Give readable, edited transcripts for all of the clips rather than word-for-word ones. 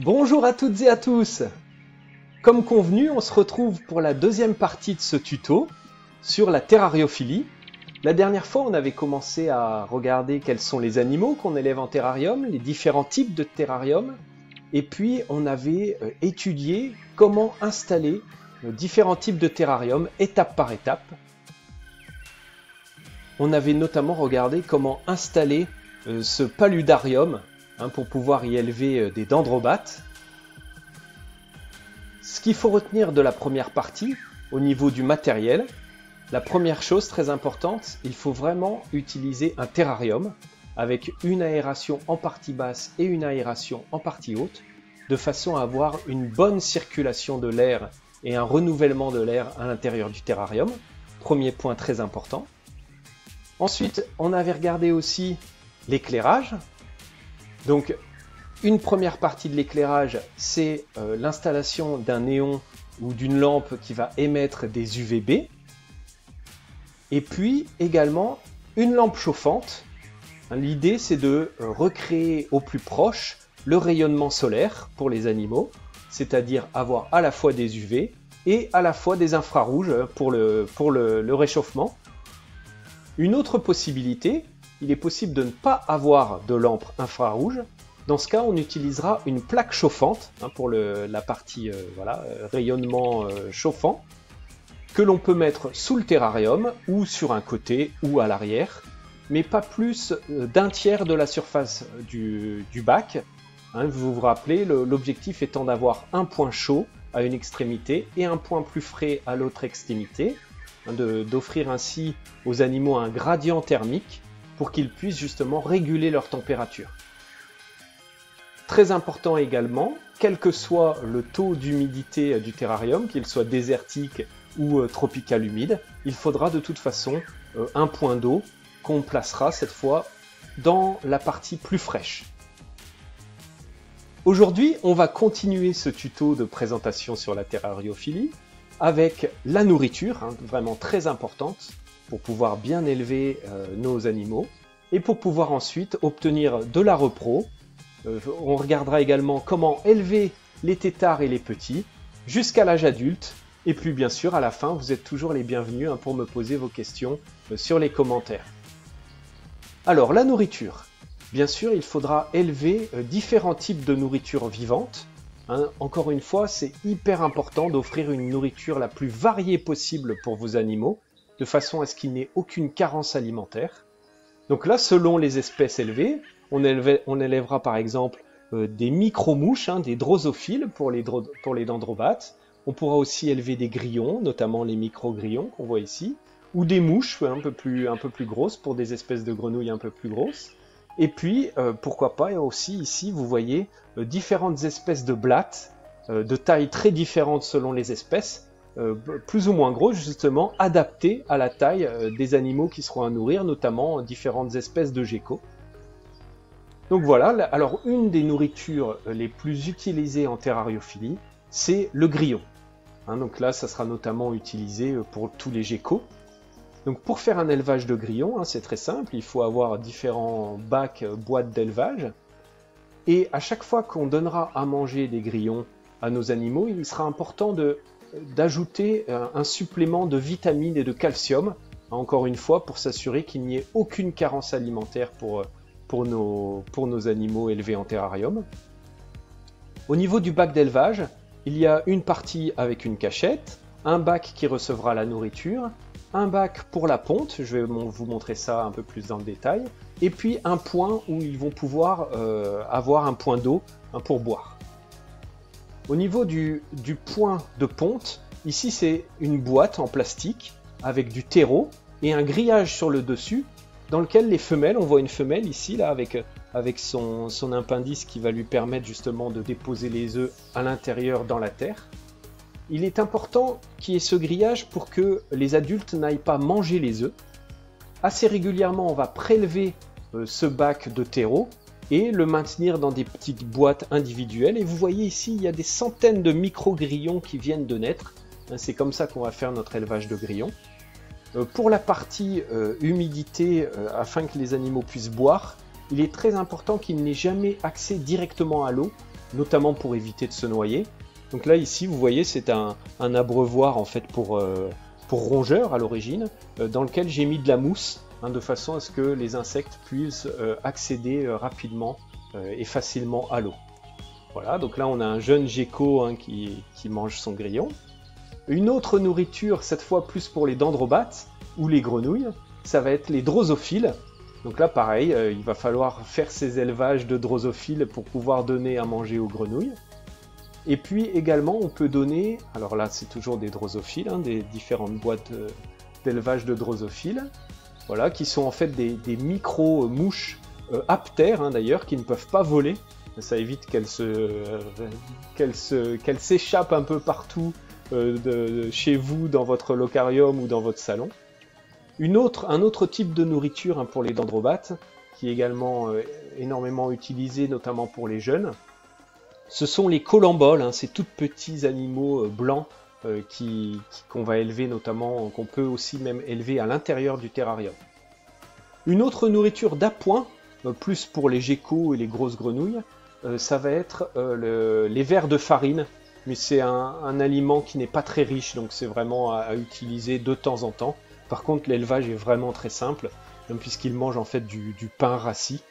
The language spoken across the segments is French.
Bonjour à toutes et à tous. Comme convenu, on se retrouve pour la deuxième partie de ce tuto sur la terrariophilie. La dernière fois, on avait commencé à regarder quels sont les animaux qu'on élève en terrarium, les différents types de terrarium, et puis on avait étudié comment installer différents types de terrarium étape par étape. On avait notamment regardé comment installer ce paludarium pour pouvoir y élever des dendrobates. Ce qu'il faut retenir de la première partie, au niveau du matériel, la première chose très importante, il faut vraiment utiliser un terrarium avec une aération en partie basse et une aération en partie haute, de façon à avoir une bonne circulation de l'air et un renouvellement de l'air à l'intérieur du terrarium. Premier point très important. Ensuite, on avait regardé aussi l'éclairage. Donc, une première partie de l'éclairage, c'est l'installation d'un néon ou d'une lampe qui va émettre des UVB. Et puis également une lampe chauffante. L'idée, c'est de recréer au plus proche le rayonnement solaire pour les animaux, c'est-à-dire avoir à la fois des UV et à la fois des infrarouges pour le réchauffement. Une autre possibilité, il est possible de ne pas avoir de lampe infrarouge. Dans ce cas, on utilisera une plaque chauffante pour la partie rayonnement chauffant, que l'on peut mettre sous le terrarium ou sur un côté ou à l'arrière, mais pas plus d'un tiers de la surface du bac. Vous vous rappelez, l'objectif étant d'avoir un point chaud à une extrémité et un point plus frais à l'autre extrémité, d'offrir ainsi aux animaux un gradient thermique pour qu'ils puissent justement réguler leur température. Très important également, quel que soit le taux d'humidité du terrarium, qu'il soit désertique ou tropical humide, il faudra de toute façon un point d'eau qu'on placera cette fois dans la partie plus fraîche. Aujourd'hui, on va continuer ce tuto de présentation sur la terrariophilie avec la nourriture, vraiment très importante pour pouvoir bien élever nos animaux et pour pouvoir ensuite obtenir de la repro. On regardera également comment élever les têtards et les petits jusqu'à l'âge adulte. Et puis bien sûr, à la fin, vous êtes toujours les bienvenus pour me poser vos questions sur les commentaires. Alors, la nourriture. Bien sûr, il faudra élever différents types de nourriture vivante. Encore une fois, c'est hyper important d'offrir une nourriture la plus variée possible pour vos animaux, de façon à ce qu'il n'ait aucune carence alimentaire. Donc là, selon les espèces élevées, on élèvera par exemple des micro-mouches, des drosophiles pour les dendrobates. On pourra aussi élever des grillons, notamment les micro-grillons qu'on voit ici, ou des mouches un peu plus grosses pour des espèces de grenouilles un peu plus grosses. Et puis, pourquoi pas, aussi ici, vous voyez différentes espèces de blattes, de tailles très différentes selon les espèces, plus ou moins grosses justement, adaptées à la taille des animaux qui seront à nourrir, notamment différentes espèces de geckos. Donc voilà, alors une des nourritures les plus utilisées en terrariophilie, c'est le grillon. Donc là, ça sera notamment utilisé pour tous les geckos. Donc pour faire un élevage de grillons, c'est très simple, il faut avoir différents bacs, boîtes d'élevage. Et à chaque fois qu'on donnera à manger des grillons à nos animaux, il sera important d'ajouter un supplément de vitamines et de calcium, encore une fois, pour s'assurer qu'il n'y ait aucune carence alimentaire pour nos animaux élevés en terrarium. Au niveau du bac d'élevage, il y a une partie avec une cachette, un bac qui recevra la nourriture, un bac pour la ponte, je vais vous montrer ça un peu plus dans le détail, et puis un point où ils vont pouvoir avoir un point d'eau pour boire. Au niveau du point de ponte, ici c'est une boîte en plastique avec du terreau et un grillage sur le dessus dans lequel les femelles, on voit une femelle ici là avec son appendice qui va lui permettre justement de déposer les œufs à l'intérieur dans la terre. Il est important qu'il y ait ce grillage pour que les adultes n'aillent pas manger les œufs. Assez régulièrement, on va prélever ce bac de terreau et le maintenir dans des petites boîtes individuelles. Et vous voyez ici, il y a des centaines de micro-grillons qui viennent de naître. C'est comme ça qu'on va faire notre élevage de grillons. Pour la partie humidité, afin que les animaux puissent boire, il est très important qu'il n'ait jamais accès directement à l'eau, notamment pour éviter de se noyer. Donc là ici vous voyez c'est un abreuvoir en fait pour rongeurs à l'origine, dans lequel j'ai mis de la mousse, hein, de façon à ce que les insectes puissent accéder rapidement et facilement à l'eau. Voilà, donc là on a un jeune gecko, hein, qui mange son grillon. Une autre nourriture, cette fois plus pour les dendrobates ou les grenouilles, ça va être les drosophiles. Donc là pareil, il va falloir faire ces élevages de drosophiles pour pouvoir donner à manger aux grenouilles. Et puis également on peut donner, alors là c'est toujours des drosophiles, hein, des différentes boîtes d'élevage de drosophiles, voilà, qui sont en fait des micro-mouches aptères, hein, d'ailleurs, qui ne peuvent pas voler. Ça évite qu'elles s'échappent un peu partout chez vous, dans votre locarium ou dans votre salon. Un autre type de nourriture, hein, pour les dendrobates, qui est également énormément utilisé, notamment pour les jeunes, ce sont les colamboles, hein, ces tout petits animaux blancs qu'on va élever, notamment, qu'on peut aussi même élever à l'intérieur du terrarium. Une autre nourriture d'appoint, plus pour les geckos et les grosses grenouilles, ça va être les vers de farine, mais c'est un aliment qui n'est pas très riche, donc c'est vraiment à utiliser de temps en temps. Par contre, l'élevage est vraiment très simple, puisqu'ils mangent en fait du pain rassis.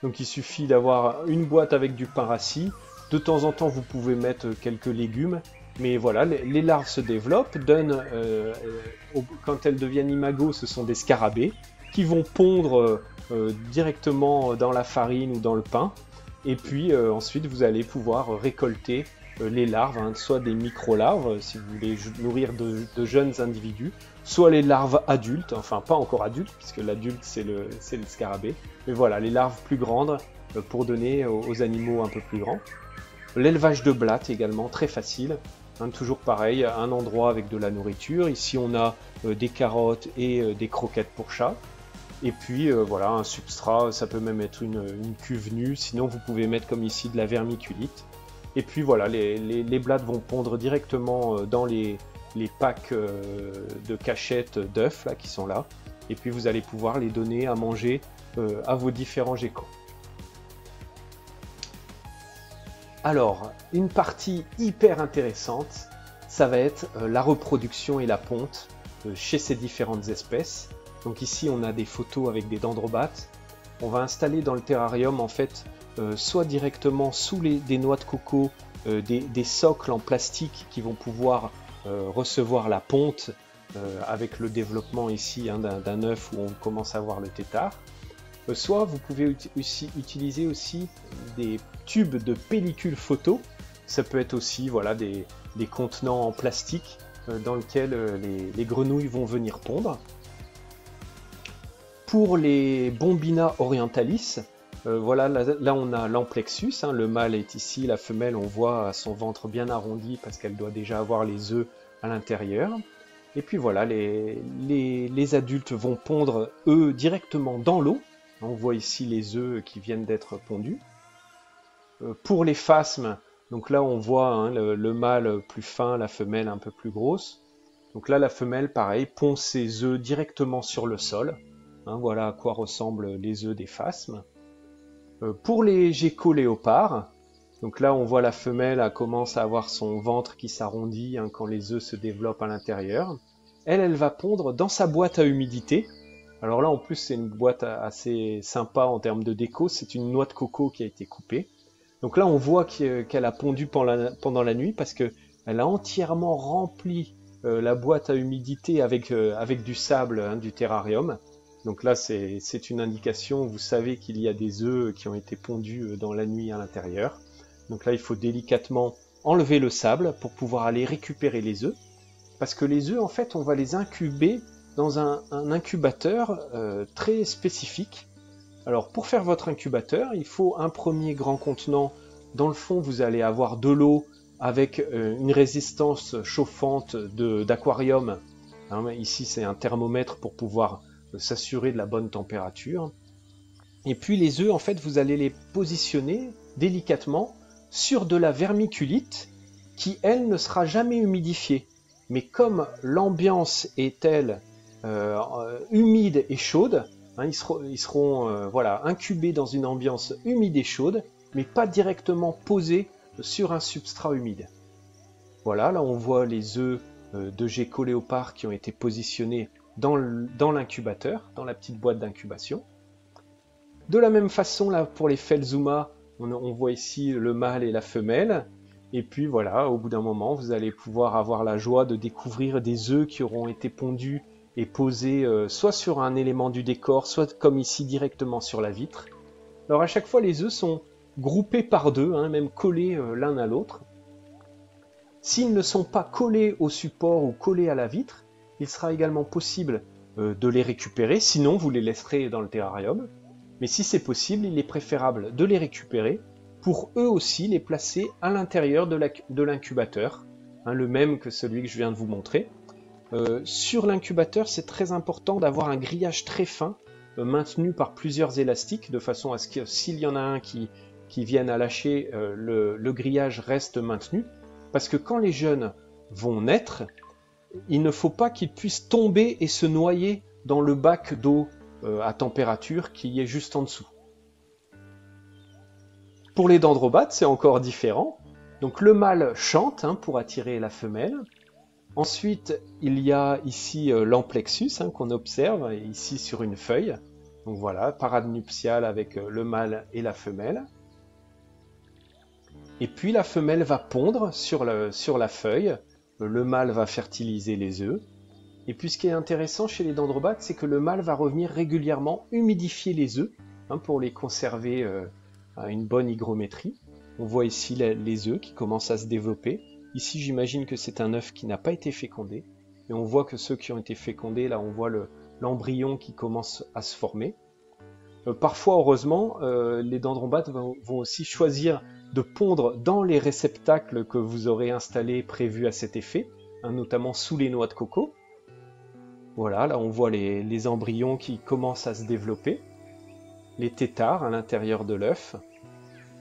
Donc il suffit d'avoir une boîte avec du pain rassis. De temps en temps, vous pouvez mettre quelques légumes, mais voilà, les larves se développent, quand elles deviennent imagos, ce sont des scarabées qui vont pondre directement dans la farine ou dans le pain. Et puis ensuite, vous allez pouvoir récolter les larves, hein, soit des micro-larves, si vous voulez nourrir de jeunes individus, soit les larves adultes, enfin pas encore adultes, puisque l'adulte c'est le scarabée, mais voilà, les larves plus grandes pour donner aux animaux un peu plus grands. L'élevage de blattes également, très facile, hein, toujours pareil, un endroit avec de la nourriture. Ici on a des carottes et des croquettes pour chats. Et puis voilà, un substrat, ça peut même être une cuve nue, sinon vous pouvez mettre comme ici de la vermiculite. Et puis voilà, les blattes vont pondre directement dans les packs de cachettes d'œufs là, qui sont là. Et puis vous allez pouvoir les donner à manger à vos différents geckos. Alors, une partie hyper intéressante, ça va être la reproduction et la ponte chez ces différentes espèces. Donc ici, on a des photos avec des dendrobates. On va installer dans le terrarium, en fait, soit directement sous des noix de coco, des socles en plastique qui vont pouvoir recevoir la ponte avec le développement ici, hein, d'un œuf où on commence à voir le tétard. Soit vous pouvez utiliser aussi des tubes de pellicule photo. Ça peut être aussi, voilà, des contenants en plastique dans lesquels les grenouilles vont venir pondre. Pour les Bombina orientalis, voilà, là on a l'amplexus, hein, le mâle est ici, la femelle on voit son ventre bien arrondi parce qu'elle doit déjà avoir les œufs à l'intérieur. Et puis voilà, les adultes vont pondre eux directement dans l'eau. On voit ici les œufs qui viennent d'être pondus. Pour les phasmes, donc là on voit, hein, le mâle plus fin, la femelle un peu plus grosse. Donc là la femelle, pareil, pond ses œufs directement sur le sol. Hein, voilà à quoi ressemblent les œufs des phasmes. Pour les geckos léopards, donc là on voit la femelle, elle commence à avoir son ventre qui s'arrondit, hein, quand les œufs se développent à l'intérieur. Elle va pondre dans sa boîte à humidité. Alors là en plus c'est une boîte assez sympa en termes de déco, c'est une noix de coco qui a été coupée. Donc là on voit qu'elle a pondu pendant la nuit parce qu'elle a entièrement rempli la boîte à humidité avec du sable, hein, du terrarium. Donc là c'est une indication, vous savez qu'il y a des œufs qui ont été pondus dans la nuit à l'intérieur. Donc là il faut délicatement enlever le sable pour pouvoir aller récupérer les œufs. Parce que les œufs en fait on va les incuber dans un incubateur très spécifique. Alors pour faire votre incubateur, il faut un premier grand contenant. Dans le fond, vous allez avoir de l'eau avec une résistance chauffante d'aquarium. Hein, ici, c'est un thermomètre pour pouvoir s'assurer de la bonne température. Et puis les œufs, en fait, vous allez les positionner délicatement sur de la vermiculite qui, elle, ne sera jamais humidifiée. Mais comme l'ambiance est telle humide et chaude, hein, ils seront voilà, incubés dans une ambiance humide et chaude, mais pas directement posés sur un substrat humide. Voilà, là on voit les œufs de gecko léopard qui ont été positionnés dans l'incubateur, dans la petite boîte d'incubation. De la même façon, là pour les Phelsuma, on voit ici le mâle et la femelle. Et puis voilà, au bout d'un moment, vous allez pouvoir avoir la joie de découvrir des œufs qui auront été pondus et posés soit sur un élément du décor, soit comme ici directement sur la vitre. Alors à chaque fois, les œufs sont groupés par deux, hein, même collés l'un à l'autre. S'ils ne sont pas collés au support ou collés à la vitre, il sera également possible de les récupérer, sinon vous les laisserez dans le terrarium. Mais si c'est possible, il est préférable de les récupérer pour eux aussi les placer à l'intérieur de l'incubateur, hein, le même que celui que je viens de vous montrer. Sur l'incubateur, c'est très important d'avoir un grillage très fin, maintenu par plusieurs élastiques, de façon à ce que s'il y en a un qui vienne à lâcher, le grillage reste maintenu. Parce que quand les jeunes vont naître, il ne faut pas qu'ils puissent tomber et se noyer dans le bac d'eau à température qui est juste en dessous. Pour les dendrobates, c'est encore différent. Donc le mâle chante, hein, pour attirer la femelle. Ensuite, il y a ici l'amplexus, hein, qu'on observe ici sur une feuille. Donc voilà, parade nuptiale avec le mâle et la femelle. Et puis la femelle va pondre sur la feuille, le mâle va fertiliser les œufs. Et puis ce qui est intéressant chez les dendrobates, c'est que le mâle va revenir régulièrement humidifier les œufs, hein, pour les conserver à une bonne hygrométrie. On voit ici les œufs qui commencent à se développer. Ici, j'imagine que c'est un œuf qui n'a pas été fécondé. Et on voit que ceux qui ont été fécondés, là on voit l'embryon qui commence à se former. Parfois, heureusement, les dendrobates vont aussi choisir de pondre dans les réceptacles que vous aurez installés prévus à cet effet, hein, notamment sous les noix de coco. Voilà, là on voit les embryons qui commencent à se développer, les têtards à l'intérieur de l'œuf.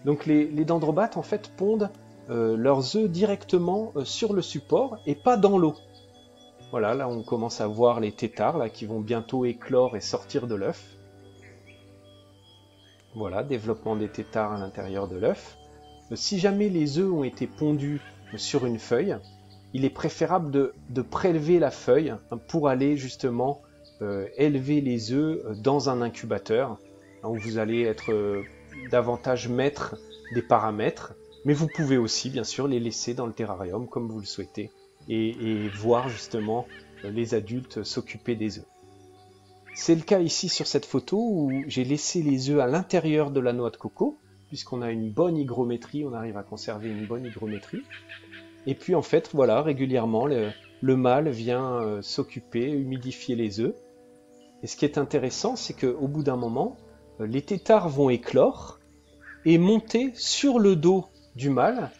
Donc les dendrobates en fait pondent leurs œufs directement sur le support et pas dans l'eau. Voilà, là on commence à voir les têtards là, qui vont bientôt éclore et sortir de l'œuf. Voilà, développement des têtards à l'intérieur de l'œuf. Si jamais les œufs ont été pondus sur une feuille, il est préférable de prélever la feuille pour aller justement élever les œufs dans un incubateur, où vous allez être davantage maître des paramètres, mais vous pouvez aussi bien sûr les laisser dans le terrarium comme vous le souhaitez et voir justement les adultes s'occuper des œufs. C'est le cas ici sur cette photo où j'ai laissé les œufs à l'intérieur de la noix de coco, puisqu'on a une bonne hygrométrie, on arrive à conserver une bonne hygrométrie. Et puis en fait, voilà, régulièrement, le mâle vient s'occuper, humidifier les œufs. Et ce qui est intéressant, c'est qu'au bout d'un moment, les têtards vont éclore et monter sur le dos du mâle.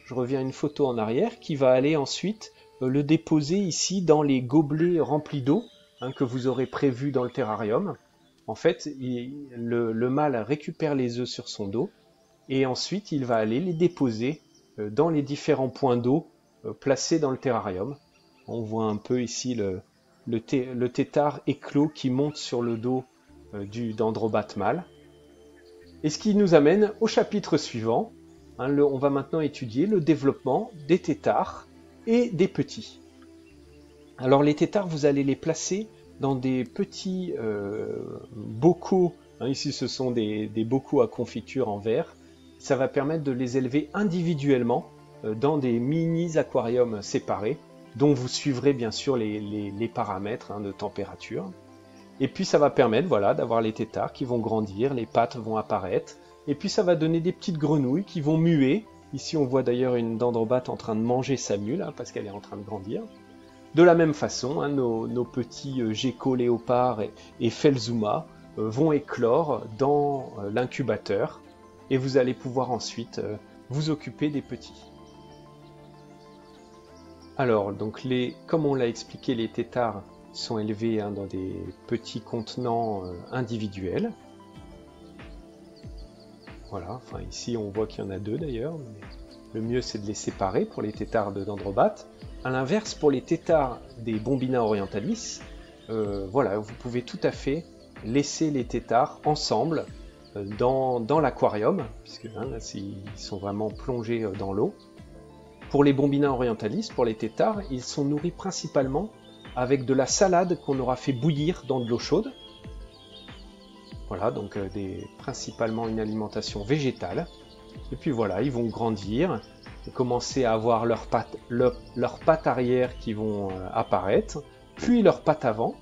Je reviens à une photo en arrière, qui va aller ensuite le déposer ici dans les gobelets remplis d'eau, hein, que vous aurez prévus dans le terrarium. En fait, le mâle récupère les œufs sur son dos et ensuite il va aller les déposer dans les différents points d'eau placés dans le terrarium. On voit un peu ici le têtard éclos qui monte sur le dos du dendrobate mâle. Et ce qui nous amène au chapitre suivant. Hein, on va maintenant étudier le développement des têtards et des petits. Alors les têtards, vous allez les placer dans des petits bocaux. Hein, ici ce sont des bocaux à confiture en verre. Ça va permettre de les élever individuellement dans des mini-aquariums séparés, dont vous suivrez bien sûr les paramètres, hein, de température. Et puis ça va permettre, voilà, d'avoir les têtards qui vont grandir, les pattes vont apparaître, et puis ça va donner des petites grenouilles qui vont muer. Ici on voit d'ailleurs une dendrobate en train de manger sa mule, hein, parce qu'elle est en train de grandir. De la même façon, hein, nos petits gecko léopards et Phelsuma vont éclore dans l'incubateur, et vous allez pouvoir ensuite vous occuper des petits. Alors, donc comme on l'a expliqué, les têtards sont élevés, hein, dans des petits contenants individuels. Voilà, enfin ici on voit qu'il y en a deux d'ailleurs, mais le mieux c'est de les séparer pour les têtards de dendrobates. A l'inverse, pour les têtards des Bombina orientalis, voilà, vous pouvez tout à fait laisser les têtards ensemble dans l'aquarium, puisque là, ils sont vraiment plongés dans l'eau. Pour les Bombina orientalis, pour les têtards, ils sont nourris principalement avec de la salade qu'on aura fait bouillir dans de l'eau chaude. Voilà, donc principalement une alimentation végétale. Et puis voilà, ils vont grandir, commencer à avoir leurs pattes arrière qui vont apparaître, puis leurs pattes avant.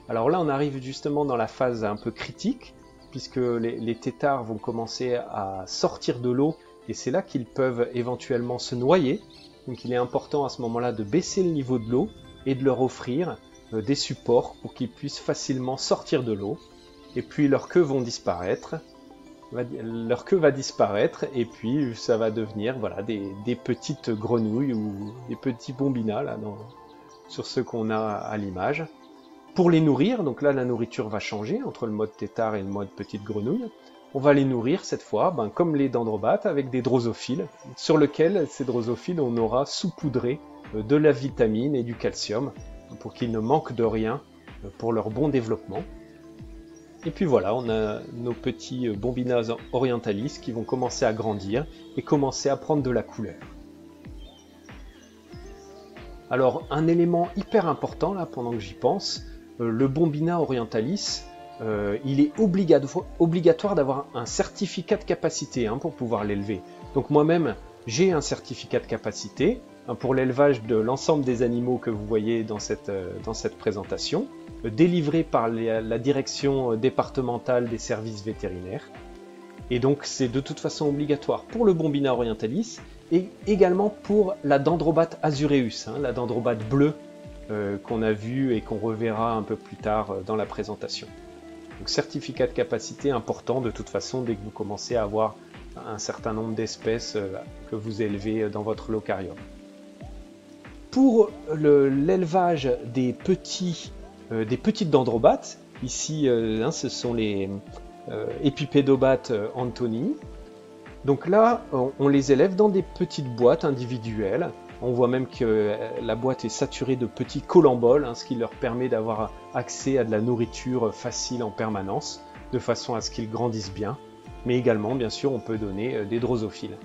Alors là, on arrive justement dans la phase un peu critique, puisque les têtards vont commencer à sortir de l'eau, et c'est là qu'ils peuvent éventuellement se noyer. Donc il est important à ce moment-là de baisser le niveau de l'eau et de leur offrir des supports pour qu'ils puissent facilement sortir de l'eau. Et puis leur queue va disparaître, et puis ça va devenir voilà, des petites grenouilles ou des petits bombina là, sur ce qu'on a à l'image. Pour les nourrir, donc là la nourriture va changer entre le mode tétard et le mode petite grenouille. On va les nourrir cette fois, comme les dendrobates, avec des drosophiles, sur lesquels ces drosophiles on aura saupoudré de la vitamine et du calcium pour qu'ils ne manquent de rien pour leur bon développement. Et puis voilà, on a nos petits Bombina orientalis qui vont commencer à grandir et commencer à prendre de la couleur. Alors un élément hyper important là pendant que j'y pense, le Bombina orientalis, il est obligatoire d'avoir un certificat de capacité pour pouvoir l'élever. Donc moi-même j'ai un certificat de capacité pour l'élevage de l'ensemble des animaux que vous voyez dans cette présentation, délivré par la direction départementale des services vétérinaires. Et donc c'est de toute façon obligatoire pour le Bombina orientalis et également pour la Dendrobate azureus, la dendrobate bleue qu'on a vue et qu'on reverra un peu plus tard dans la présentation. Donc certificat de capacité important de toute façon dès que vous commencez à avoir un certain nombre d'espèces que vous élevez dans votre locarium. Pour l'élevage des petites dendrobates, ici ce sont les Epipédobates anthonii. Donc là, on les élève dans des petites boîtes individuelles. On voit même que la boîte est saturée de petits colamboles, ce qui leur permet d'avoir accès à de la nourriture facile en permanence, de façon à ce qu'ils grandissent bien. Mais également, bien sûr, on peut donner des drosophiles.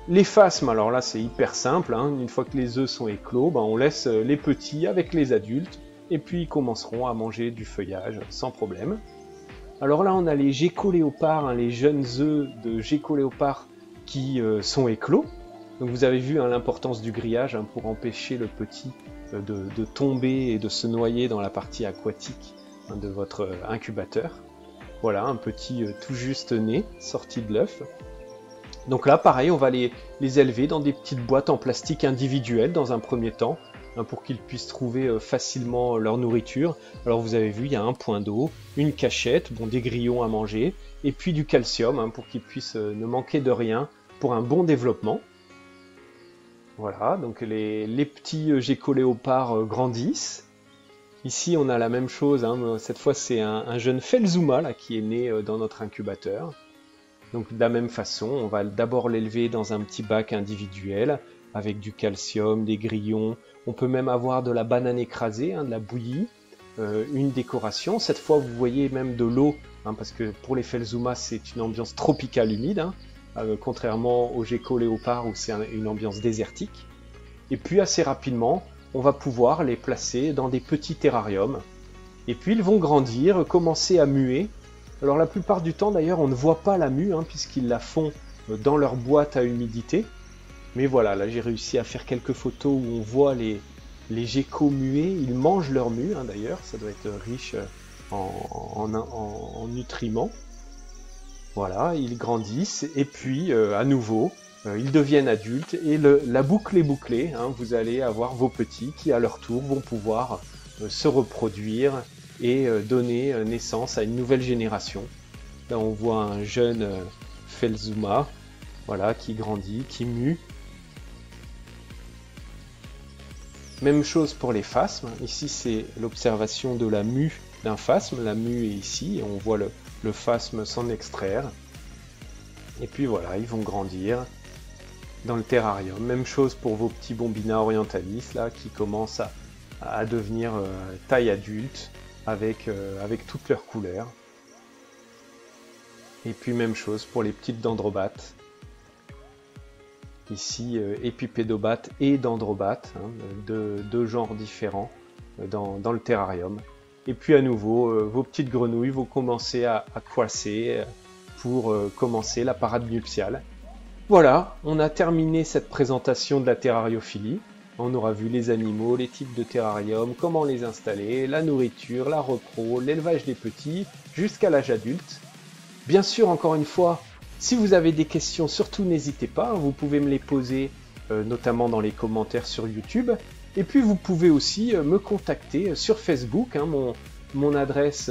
Les phasmes, alors là c'est hyper simple, une fois que les œufs sont éclos, on laisse les petits avec les adultes, et puis ils commenceront à manger du feuillage sans problème. Alors là on a les gécoléopards, les jeunes œufs de gécoléopards qui sont éclos. Donc vous avez vu l'importance du grillage pour empêcher le petit de tomber et de se noyer dans la partie aquatique de votre incubateur. Voilà, un petit tout juste né, sorti de l'œuf. Donc là, pareil, on va les élever dans des petites boîtes en plastique individuelles dans un premier temps, pour qu'ils puissent trouver facilement leur nourriture. Alors vous avez vu, il y a un point d'eau, une cachette, des grillons à manger, et puis du calcium pour qu'ils puissent ne manquer de rien pour un bon développement. Voilà, donc les petits gécoléopards grandissent. Ici, on a la même chose, cette fois c'est un jeune Felzuma là, qui est né dans notre incubateur. Donc de la même façon, on va d'abord l'élever dans un petit bac individuel avec du calcium, des grillons. On peut même avoir de la banane écrasée, de la bouillie, une décoration. Cette fois, vous voyez même de l'eau, parce que pour les Felzuma, c'est une ambiance tropicale humide, contrairement aux gécoléopards où c'est une ambiance désertique. Et puis assez rapidement, on va pouvoir les placer dans des petits terrariums. Et puis ils vont grandir, commencer à muer. Alors la plupart du temps d'ailleurs on ne voit pas la mue puisqu'ils la font dans leur boîte à humidité. Mais voilà, là j'ai réussi à faire quelques photos où on voit les geckos muets, ils mangent leur mue d'ailleurs, ça doit être riche en nutriments. Voilà, ils grandissent et puis à nouveau ils deviennent adultes et la boucle est bouclée. Vous allez avoir vos petits qui à leur tour vont pouvoir se reproduire et donner naissance à une nouvelle génération. Là on voit un jeune Felzuma, voilà, qui grandit, qui mue. Même chose pour les phasmes, ici c'est l'observation de la mue d'un phasme, la mue est ici, et on voit le phasme s'en extraire. Et puis voilà, ils vont grandir dans le terrarium. Même chose pour vos petits Bombina orientalis là, qui commencent à devenir taille adulte, avec toutes leurs couleurs. Et puis même chose pour les petites dendrobates. Ici, épipédobates et dendrobates, hein, deux genres différents dans le terrarium. Et puis à nouveau, vos petites grenouilles vont commencer à croisser pour commencer la parade nuptiale. Voilà, on a terminé cette présentation de la terrariophilie. On aura vu les animaux, les types de terrarium, comment les installer, la nourriture, la repro, l'élevage des petits, jusqu'à l'âge adulte. Bien sûr, encore une fois, si vous avez des questions, surtout n'hésitez pas, vous pouvez me les poser notamment dans les commentaires sur YouTube. Et puis vous pouvez aussi me contacter sur Facebook, hein, mon adresse,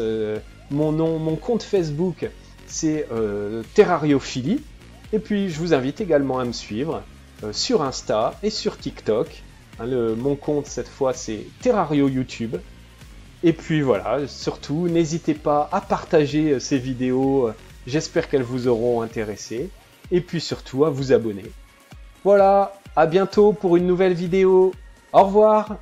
mon compte Facebook, c'est Terrariophilie. Et puis je vous invite également à me suivre sur Insta et sur TikTok. Hein, mon compte cette fois c'est Terrario YouTube. Et puis voilà, surtout n'hésitez pas à partager ces vidéos, j'espère qu'elles vous auront intéressé. Et puis surtout à vous abonner. Voilà, à bientôt pour une nouvelle vidéo. Au revoir!